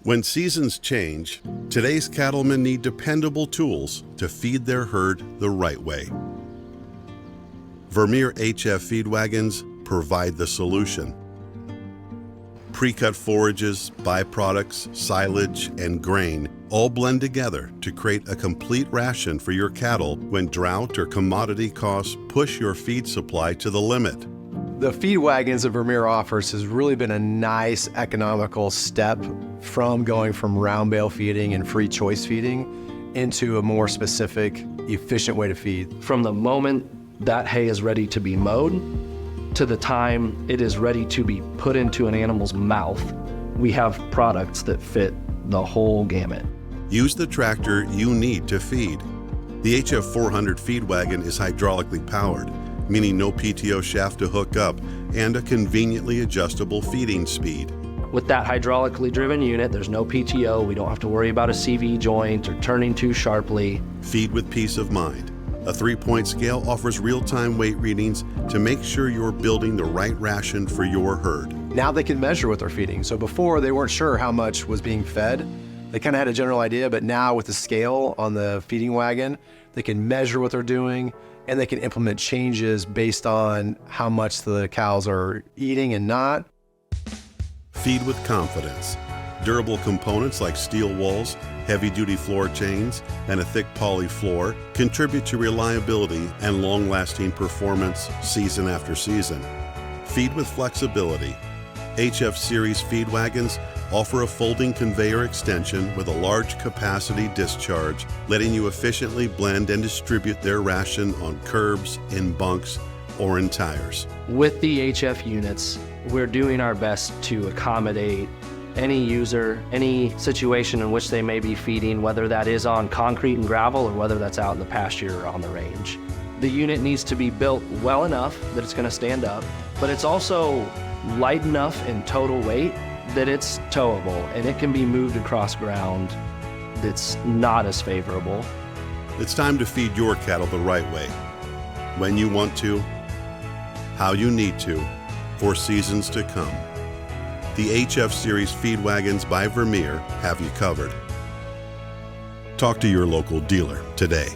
When seasons change, today's cattlemen need dependable tools to feed their herd the right way. Vermeer HF feed wagons provide the solution. Pre-cut forages, byproducts, silage, and grain all blend together to create a complete ration for your cattle when drought or commodity costs push your feed supply to the limit. The feed wagons that Vermeer offers has really been a nice economical step from going from round bale feeding and free choice feeding into a more specific, efficient way to feed. From the moment that hay is ready to be mowed to the time it is ready to be put into an animal's mouth, we have products that fit the whole gamut. Use the tractor you need to feed. The HF400 feed wagon is hydraulically powered, meaning no PTO shaft to hook up and a conveniently adjustable feeding speed. With that hydraulically driven unit, there's no PTO. We don't have to worry about a CV joint or turning too sharply. Feed with peace of mind. A 3-point scale offers real-time weight readings to make sure you're building the right ration for your herd. Now they can measure what they're feeding. So before they weren't sure how much was being fed. They kind of had a general idea, but now with the scale on the feeding wagon, they can measure what they're doing and they can implement changes based on how much the cows are eating and not. Feed with confidence. Durable components like steel walls, heavy-duty floor chains, and a thick poly floor contribute to reliability and long-lasting performance season after season. Feed with flexibility. HF Series feed wagons offer a folding conveyor extension with a large capacity discharge, letting you efficiently blend and distribute their ration on curbs, in bunks, or in tires. With the HF units, we're doing our best to accommodate any user, any situation in which they may be feeding, whether that is on concrete and gravel or whether that's out in the pasture or on the range. The unit needs to be built well enough that it's going to stand up, but it's also light enough in total weight that it's towable and it can be moved across ground that's not as favorable. It's time to feed your cattle the right way, when you want to, how you need to, for seasons to come. The HF Series feed wagons by Vermeer have you covered. Talk to your local dealer today.